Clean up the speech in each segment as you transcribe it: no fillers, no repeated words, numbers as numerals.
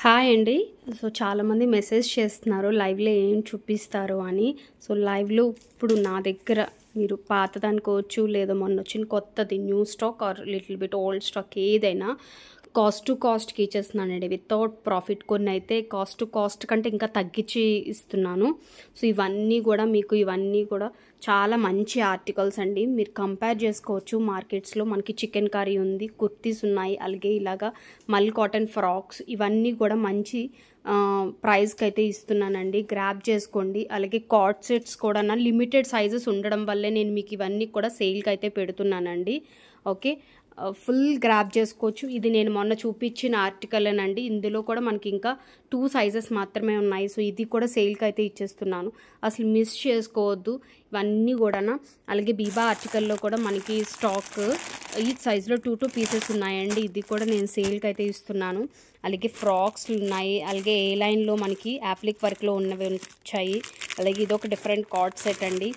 Hi అండి. So చాలామంది message చేస్తున్నారు లైవ్లో ఏం చూపిస్తారు అని. సో లైవ్లో ఇప్పుడు నా దగ్గర మీరు పాతదనుకోవచ్చు, లేదా మొన్న వచ్చిన కొత్తది new stock or little bit old stock ఏదైనా కాస్ట్ టు కాస్ట్కి ఇచ్చేస్తున్నానండి. Without profit. కొన్ని అయితే కాస్ట్ టు కాస్ట్ కంటే ఇంకా తగ్గించి ఇస్తున్నాను. సో ఇవన్నీ కూడా చాలా మంచి ఆర్టికల్స్ అండి. మీరు కంపేర్ చేసుకోవచ్చు. మార్కెట్స్లో మనకి చికెన్ కర్రీ ఉంది, కుర్తీస్ ఉన్నాయి, అలాగే ఇలాగా మల్ కాటన్ ఫ్రాక్స్, ఇవన్నీ కూడా మంచి ప్రైస్కి అయితే ఇస్తున్నానండి. గ్రాబ్ చేసుకోండి. అలాగే కార్డ్ సెట్స్ కూడా లిమిటెడ్ సైజెస్ ఉండడం వల్లే నేను మీకు ఇవన్నీ కూడా సేల్కి అయితే పెడుతున్నానండి. ఓకే, ఫుల్ గ్రాబ్ చేసుకోవచ్చు. ఇది నేను మొన్న చూపించిన ఆర్టికలేనండి. ఇందులో కూడా మనకి ఇంకా 2 సైజెస్ మాత్రమే ఉన్నాయి. సో ఇది కూడా సేల్కి అయితే ఇచ్చేస్తున్నాను. అసలు మిస్ చేసుకోవద్దు ఇవన్నీ కూడా. అలాగే బీబా ఆర్టికల్లో కూడా మనకి స్టాక్ ఈ సైజులో 2 పీసెస్ ఉన్నాయండి. ఇది కూడా నేను సేల్కి అయితే ఇస్తున్నాను. అలాగే ఫ్రాక్స్ ఉన్నాయి, అలాగే ఏ లైన్లో మనకి యాప్లిక్ వర్క్లో ఉన్నవి వచ్చాయి. అలాగే ఇదొక డిఫరెంట్ కార్డ్ సెట్ అండి.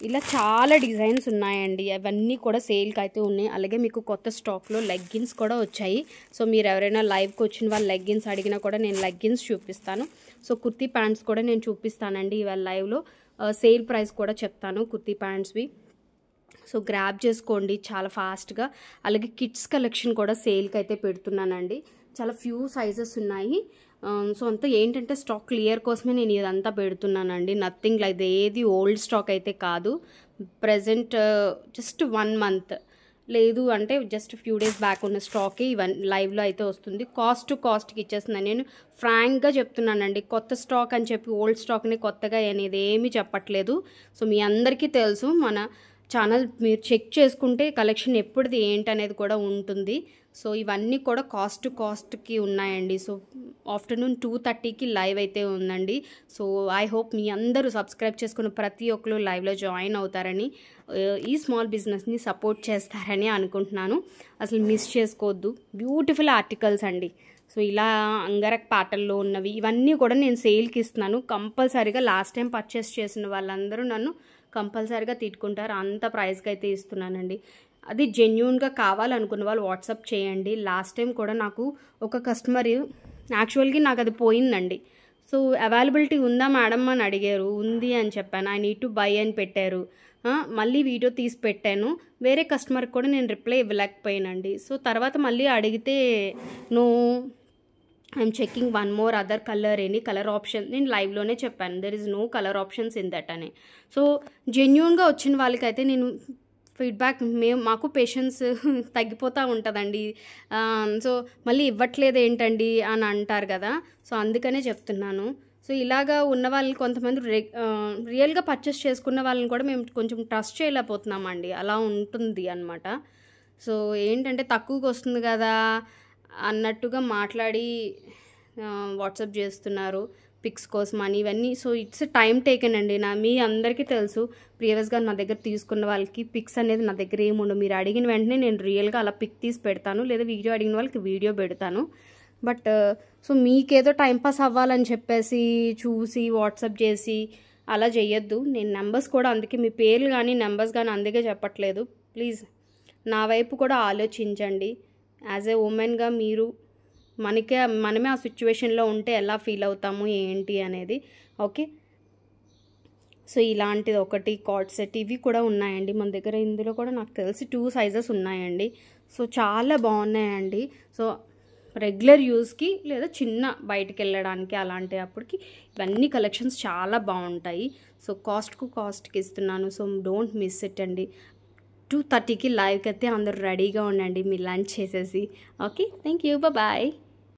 ఇలా చాలా డిజైన్స్ ఉన్నాయండి. అవన్నీ కూడా సేల్కి అయితే ఉన్నాయి. అలాగే మీకు కొత్త స్టాక్లో లెగ్గిన్స్ కూడా వచ్చాయి. సో మీరు ఎవరైనా లైవ్కి వచ్చిన వాళ్ళు లెగ్గిన్స్ అడిగినా కూడా నేను లెగ్గిన్స్ చూపిస్తాను. సో కుర్తీ ప్యాంట్స్ కూడా నేను చూపిస్తానండి ఇవాళ లైవ్లో. సేల్ ప్రైస్ కూడా చెప్తాను కుర్తీ ప్యాంట్స్వి. సో గ్రాబ్ చేసుకోండి చాలా ఫాస్ట్గా. అలాగే కిడ్స్ కలెక్షన్ కూడా సేల్కి అయితే పెడుతున్నానండి. చాలా ఫ్యూ సైజెస్ ఉన్నాయి. సో అంతా ఏంటంటే స్టాక్ క్లియర్ కోసమే నేను ఇదంతా పెడుతున్నానండి. నథింగ్ లైక్ ఏది ఓల్డ్ స్టాక్ అయితే కాదు. ప్రజెంట్ జస్ట్ 1 మంత్ లేదు అంటే జస్ట్ ఫ్యూ డేస్ బ్యాక్ ఉన్న స్టాకే ఇవన్నీ లైవ్లో అయితే వస్తుంది. కాస్ట్ టు కాస్ట్కి ఇచ్చేస్తున్నాను. నేను ఫ్రాంక్గా చెప్తున్నానండి. కొత్త స్టాక్ అని చెప్పి ఓల్డ్ స్టాక్ని కొత్తగా అనేది ఏమీ చెప్పట్లేదు. సో మీ అందరికీ తెలుసు, మన ఛానల్ మీరు చెక్ చేసుకుంటే కలెక్షన్ ఎప్పుడుది ఏంటనేది కూడా ఉంటుంది. సో ఇవన్నీ కూడా కాస్ట్ టు కాస్ట్కి ఉన్నాయండి. సో ఆఫ్టర్నూన్ 2:30కి లైవ్ అయితే ఉందండి. సో ఐ హోప్ మీ అందరూ సబ్స్క్రైబ్ చేసుకున్న ప్రతి ఒక్కరు లైవ్లో జాయిన్ అవుతారని, ఈ స్మాల్ బిజినెస్ని సపోర్ట్ చేస్తారని అనుకుంటున్నాను. అసలు మిస్ చేసుకోవద్దు. బ్యూటిఫుల్ ఆర్టికల్స్ అండి. సో ఇలా అంగరక్ ప్యాటర్న్లో ఉన్నవి ఇవన్నీ కూడా నేను సేల్కి ఇస్తున్నాను. కంపల్సరీగా లాస్ట్ టైం పర్చేస్ చేసిన వాళ్ళందరూ నన్ను కంపల్సరీగా తిట్టుకుంటారు. అంత ప్రైస్కి అయితే ఇస్తున్నానండి. అది జెన్యూన్గా కావాలనుకున్న వాళ్ళు వాట్సాప్ చేయండి. లాస్ట్ టైం కూడా నాకు ఒక కస్టమర్ యాక్చువల్గా నాకు అది పోయిందండి. సో అవైలబిలిటీ ఉందా మేడం అని అడిగారు. ఉంది అని చెప్పాను. ఐ నీడ్ టు బై అని పెట్టారు. మళ్ళీ వీడియో తీసి పెట్టాను. వేరే కస్టమర్కి కూడా నేను రిప్లై ఇవ్వలేకపోయానండి. సో తర్వాత మళ్ళీ అడిగితే no I'm checking one more other colour, any colour option. నేను లైవ్లోనే చెప్పాను there is no colour options in that అని. సో జెన్యూన్గా వచ్చిన వాళ్ళకైతే నేను ఫీడ్బ్యాక్ మాకు పేషెన్స్ తగ్గిపోతూ ఉంటుందండి. సో మళ్ళీ ఇవ్వట్లేదు ఏంటండి అని అంటారు కదా. సో అందుకనే చెప్తున్నాను. సో ఇలాగా ఉన్న వాళ్ళు కొంతమంది రియల్గా పర్చేస్ చేసుకున్న వాళ్ళని కూడా మేము కొంచెం ట్రస్ట్ చేయలేకపోతున్నామండి. అలా ఉంటుంది అనమాట. సో ఏంటంటే తక్కువకి వస్తుంది కదా అన్నట్టుగా మాట్లాడి వాట్సాప్ చేస్తున్నారు పిక్స్ కోసం అని ఇవన్నీ. సో ఇట్స్ టైం టేకెన్ అండి. మీ అందరికీ తెలుసు, ప్రీవియస్గా నా దగ్గర తీసుకున్న వాళ్ళకి పిక్స్ అనేది నా దగ్గర ఏముండవు. మీరు అడిగిన వెంటనే నేను రియల్గా అలా పిక్ తీసి పెడతాను, లేదా వీడియో అడిగిన వాళ్ళకి వీడియో పెడతాను. బట్ సో మీకేదో టైంపాస్ అవ్వాలని చెప్పేసి చూసి వాట్సాప్ చేసి అలా చేయొద్దు. నేను నెంబర్స్ కూడా అందుకే మీ పేర్లు కానీ నెంబర్స్ కానీ అందుకే చెప్పట్లేదు. ప్లీజ్ నా వైపు కూడా ఆలోచించండి. యాజ్ ఏ ఉమెన్గా మీరు మనమే ఆ సిచ్యువేషన్లో ఉంటే ఎలా ఫీల్ అవుతాము ఏంటి అనేది. ఓకే, సో ఇలాంటిది ఒకటి కార్డ్ సెట్ ఇవి కూడా ఉన్నాయండి మన దగ్గర. ఇందులో కూడా నాకు తెలిసి 2 సైజెస్ ఉన్నాయండి. సో చాలా బాగున్నాయండి. సో రెగ్యులర్ యూస్కి లేదా చిన్న బయటికి వెళ్ళడానికి అలాంటి అప్పటికి ఇవన్నీ కలెక్షన్స్ చాలా బాగుంటాయి. సో కాస్ట్కి ఇస్తున్నాను. సో డోంట్ మిస్ ఇట్ అండి. 2:30కి లైవ్కి అయితే అందరూ రెడీగా ఉండండి మీ లంచ్ చేసేసి. Okay, thank you, bye.